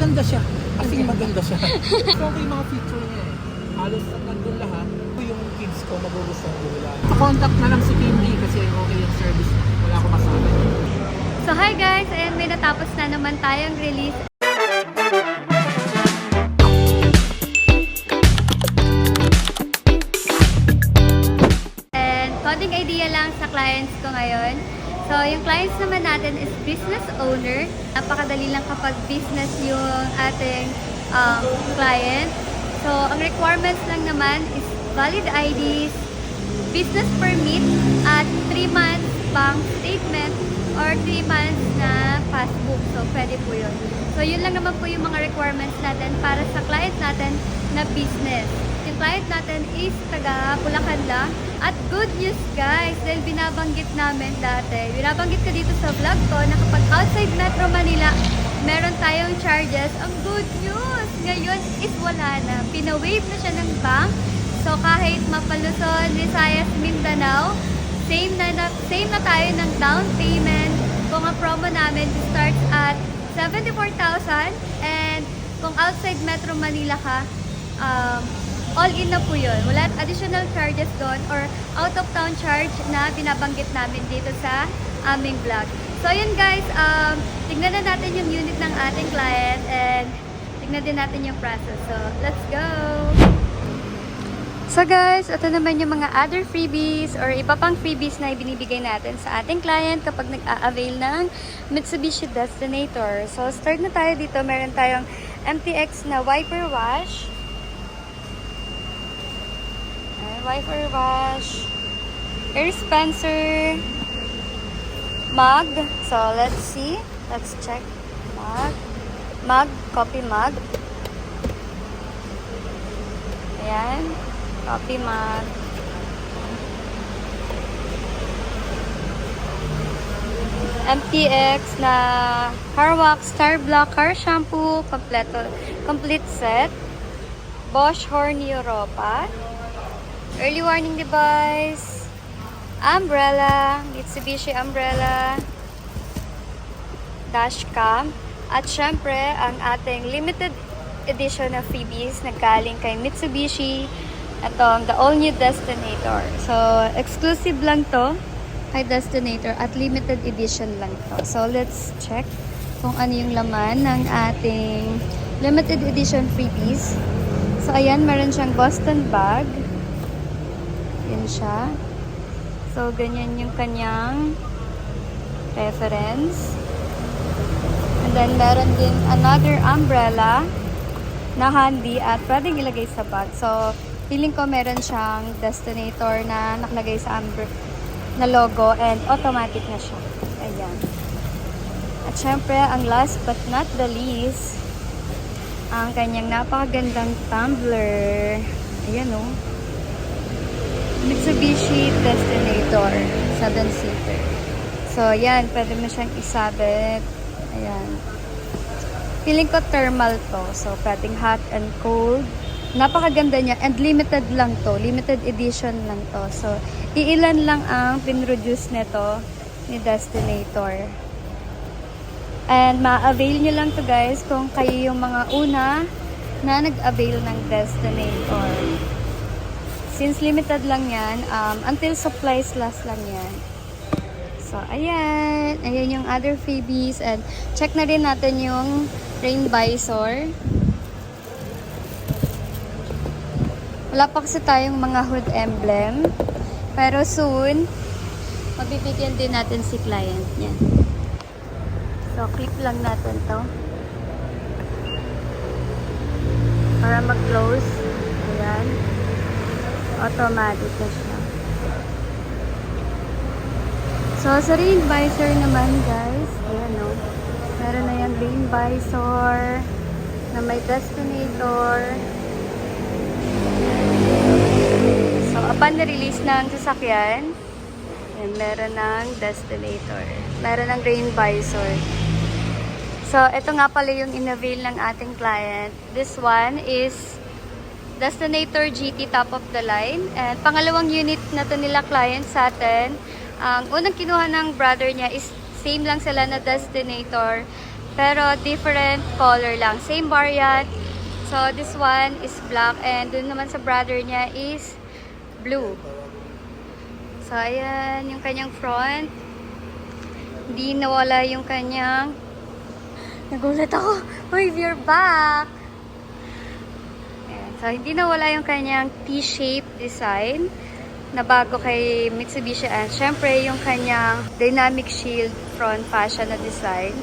maganda siya. As in, maganda siya. So, okay mga feature niya eh. Halos nandun lahat. Yung kids ko magugustuhan nila. Contact na lang si Kimby kasi okay yung service. Wala akong masabi. So hi guys, ayan may natapos na naman tayong release. And konting idea lang sa clients ko ngayon. So yung clients naman natin is business owner. Napakadali lang kapag business yung ating client. So ang requirements lang naman is valid IDs, business permit, at 3 months bank statement or 3 months na passbook. So, pwede po yun. So, yun lang naman po yung mga requirements natin para sa client natin na business. Yung client natin is taga Bulacan lang. At good news guys, dahil binabanggit namin dati, binabanggit ko dito sa vlog ko na kapag outside Metro Manila, meron tayong charges. Ang good news ngayon is wala na. Pina-waive na siya ng bank. So, kahit Mapaluzon, Visayas, Mindanao, same na tayo ng down payment. Kung ang promo namin starts at 74,000 and kung outside Metro Manila ka, all in na po yun. Wala additional charges doon or out of town charge na binabanggit namin dito sa aming vlog. So, yun guys, tignan na natin yung unit ng ating client and tignan din natin yung process. So, let's go! So guys, ito naman yung mga other freebies or iba pang freebies na ibinibigay natin sa ating client kapag nag-a-avail ng Mitsubishi Destinator. So start na tayo dito. Meron tayong MTX na wiper wash. Wiper wash. Air dispenser. Mug. So let's see. Let's check. Mug. Coffee mug. Ayan. Coffee mug. MTX na car wax, star block, car shampoo, complete set. Bosch Horn Europa. Early warning device. Umbrella, Mitsubishi umbrella. Dashcam. At syempre, ang ating limited edition na freebies na galing kay Mitsubishi. Itong the all-new Destinator. So, exclusive lang to kay Destinator at limited edition lang to. So, let's check kung ano yung laman ng ating limited edition freebies. So, ayan, meron siyang Boston bag. Yan siya. So, ganyan yung kanyang reference. And then, meron din another umbrella na handy at pwedeng ilagay sa bag. So, feeling ko meron siyang Destinator na nakalagay sa na logo and automatic na siya. Ayan. At syempre, ang last but not the least, ang kanyang napakagandang tumbler. Ayan o. Mitsubishi Destinator 7-seater. So, ayan. Pwede mo siyang isabit. Ayan. Feeling ko thermal to. So, pwedeng hot and cold. Napakaganda niya and limited lang to. Limited edition lang to. So, iilan lang ang pinroduce nito ni Destinator. And ma-avail nyo lang to guys kung kayo yung mga una na nag-avail ng Destinator. Since limited lang yan, until supplies last lang yan. So, ayan. Ayan yung other freebies. And check na rin natin yung rain visor. Wala pa kasi tayong mga hood emblem. Pero soon, mabibigyan din natin si client niya. So, clip lang natin to. Para mag-close. Ayan. Automatic na siya. So, sa rain visor naman guys, ayan o. Meron na yung rain visor na may Destinator. So, upon na-release ng sasakyan, yan, meron ng Destinator. Meron ng rain visor. So, ito nga pala yung in-avail ng ating client. This one is Destinator GT top of the line. And pangalawang unit na to nila client sa atin. Ang unang kinuha ng brother niya is same lang sila na Destinator. Pero different color lang. Same variant. So, this one is black and dun naman sa brother niya is blue. So, ayan yung kanyang front. Hindi nawala yung kanyang... Nagulat ako. Wave your back! Ayan. So, hindi nawala yung kanyang T-shape design na bago kay Mitsubishi. And syempre, yung kanyang dynamic shield front fascia na design.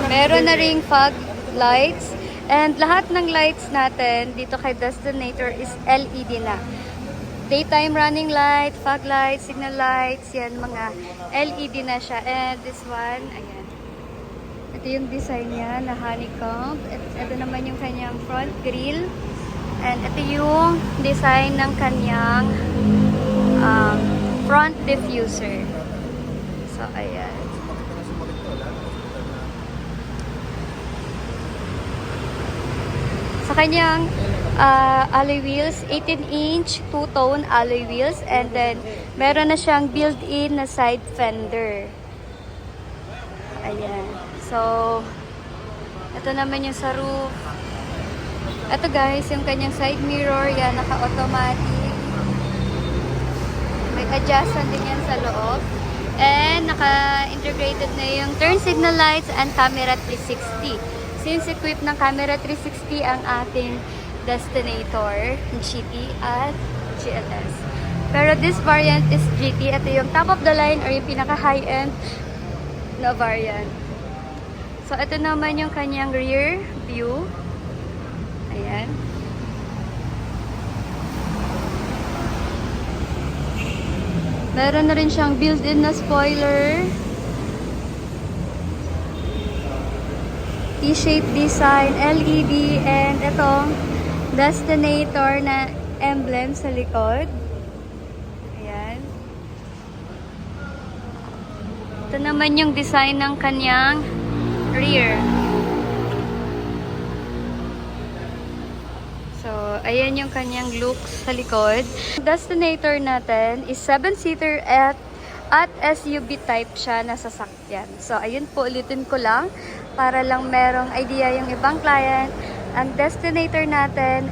Meron na ring fog lights. And lahat ng lights natin dito kay Destinator is LED na. Daytime running light, fog lights, signal lights, yan mga LED na siya. And this one, ayan. Ito yung design niya na honeycomb. Ito naman yung kanyang front grille. And ito yung design ng kanyang front diffuser. So, ayan. Sa kanyang alloy wheels, 18-inch, two-tone alloy wheels. And then, meron na siyang built-in na side fender. Ayan. So, ito naman yung sa roof. Ito guys, yung kanyang side mirror. Yan, naka-automatic. May adjustment din yan sa loob. And, naka-integrated na yung turn signal lights and camera 360. Since equipped ng camera 360 ang ating Destinator, GT at GLS. Pero this variant is GT. Ito yung top of the line or yung pinaka-high-end na variant. So, ito naman yung kanyang rear view. Ayan. Meron na rin siyang built-in na spoiler. T-shape design, LED, and itong Destinator na emblem sa likod. Ayan. Ito naman yung design ng kanyang rear. So, ayan yung kanyang look sa likod. Destinator natin is 7-seater at SUV type siya na sasakyan. So, ayun po, ulitin ko lang para lang merong idea yung ibang client. Ang Destinator natin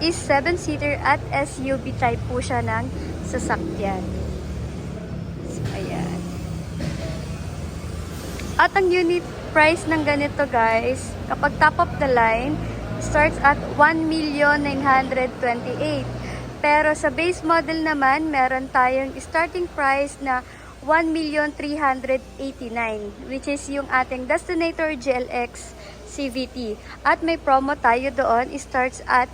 is 7-seater at SUV type po siya ng sasakyan. So, ayan. At ang unit price ng ganito guys, kapag top of the line, starts at 1,928,000. Pero sa base model naman, meron tayong starting price na 1,389,000, which is yung ating Destinator GLX CVT. At may promo tayo doon, starts at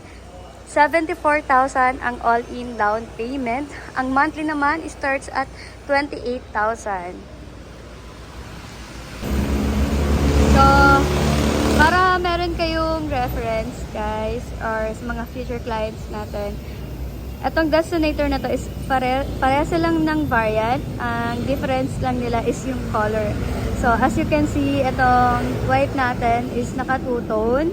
74,000 ang all-in down payment. Ang monthly naman starts at 28,000. So, para meron kayong reference guys or sa mga future clients natin, itong Destinator na to is parehas lang ng variant. Ang difference lang nila is yung color. So, as you can see, itong white natin is naka two-tone.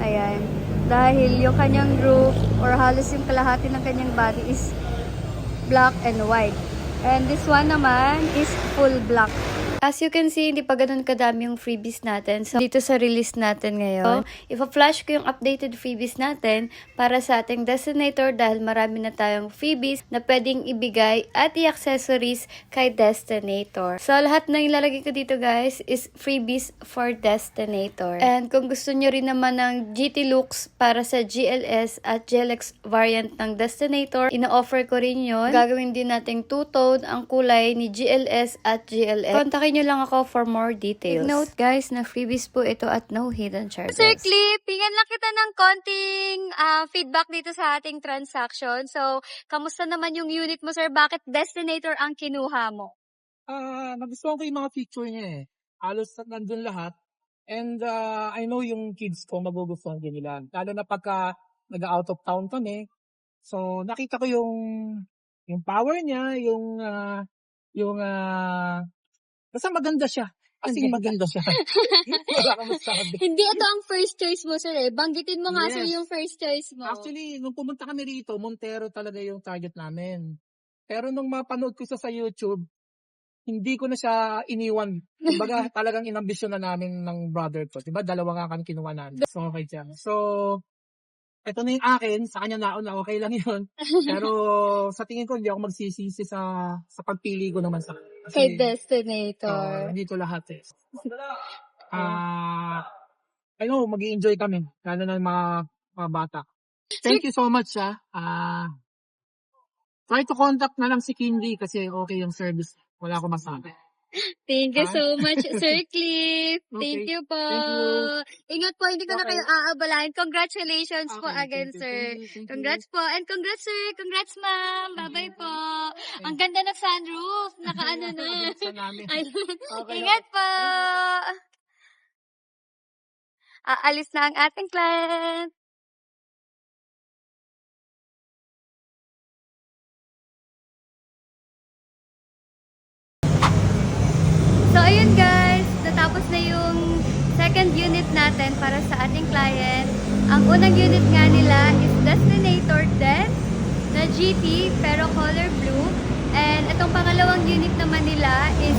Ayan. Dahil yung kanyang roof or halos yung kalahati ng kanyang body is black and white. And this one naman is full black. As you can see, hindi pa ganun kadami yung freebies natin. So, dito sa release natin ngayon, ipa-flash ko yung updated freebies natin para sa ating Destinator dahil marami na tayong freebies na pwedeng ibigay at i-accessories kay Destinator. So, lahat na ilalagay ko dito guys is freebies for Destinator. And kung gusto nyo rin naman ng GT looks para sa GLS at GLX variant ng Destinator, ina-offer ko rin yon. Gagawin din nating two-tone ang kulay ni GLS at GLX. Kontakin nyo lang ako for more details. Take note guys na freebies po ito at no hidden charges. Sir Clip, hingan lang kita ng konting feedback dito sa ating transaction. So, kamusta naman yung unit mo sir? Bakit Destinator ang kinuha mo? Nagustuhan ko yung mga feature niya eh. Halos nandun lahat. And I know yung kids ko magugustuhan din nila. Lalo na pagka nag-out of town kami. So, nakita ko yung power niya, basta maganda siya. As in, maganda siya. Wala kang masabi. Hindi ito ang first choice mo sir eh. Banggitin mo nga sir Yes. yung first choice mo. Actually, nung pumunta kami rito, Montero talaga yung target namin. Pero nung mapanood ko sa YouTube, hindi ko na siya iniwan. Kumbaga, talagang inambisyon na namin ng brother ko. Diba? Dalawa nga kami kinuha namin. So, okay siya. So, ito na yung akin. Sa kanya nauna, okay lang yun. Pero, sa tingin ko, hindi ako magsisisi sa pagpili ko naman sa Kay kasi, Destinator. hindi to lahat eh. I know, mag-i-enjoy kami. Lalo na yung mga bata. Thank you so much, try to contact na lang si Kindy kasi okay yung service. Wala akong masabi. Thank you Ah. so much, Sir Cliff. Thank Okay. you po. Thank you. Ingat po, hindi ko na Okay. kayo aabalahin. Congratulations po Okay, again, thank you, sir. thank you. Congrats po. And congrats, sir. Congrats, ma'am. Bye-bye po. Ang ganda ng sunroof. Nakaano na. Buksan namin. Ayun. Okay, Ingat okay. po. Thank you. Aalis na ang ating client. So, ayun guys, natapos na yung second unit natin para sa ating client. Ang unang unit nga nila is Destinator Den na GT pero color blue. And itong pangalawang unit naman nila is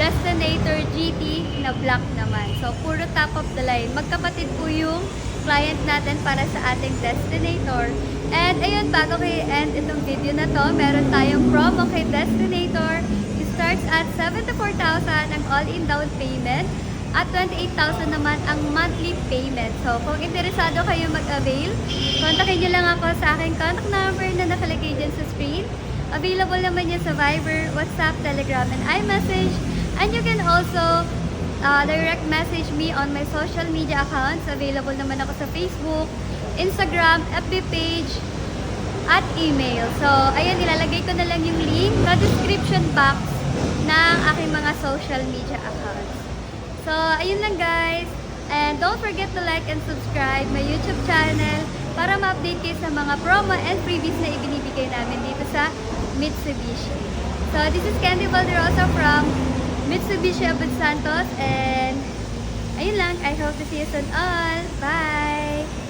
Destinator GT na black naman. So, puro top of the line. Magkapatid po yung client natin para sa ating Destinator. And ayun, bago kayo end itong video na to, meron tayong promo kay Destinator. Starts at 74,000 ang all-in down payment at 28,000 naman ang monthly payment. So, kung interesado kayo mag-avail, kontakin nyo lang ako sa aking contact number na nakalagay dyan sa screen. Available naman yan sa Viber, WhatsApp, Telegram, and iMessage. And you can also direct message me on my social media accounts. Available naman ako sa Facebook, Instagram, FB page, at email. So, ayun, ilalagay ko na lang yung link sa description box ng aking mga social media accounts. So, ayun lang guys. And don't forget to like and subscribe my YouTube channel para ma-update kayo sa mga promo and freebies na ibinibigay namin dito sa Mitsubishi. So, this is Candy Valderosa from Mitsubishi Abud Santos. And ayun lang. I hope to see you soon all. Bye!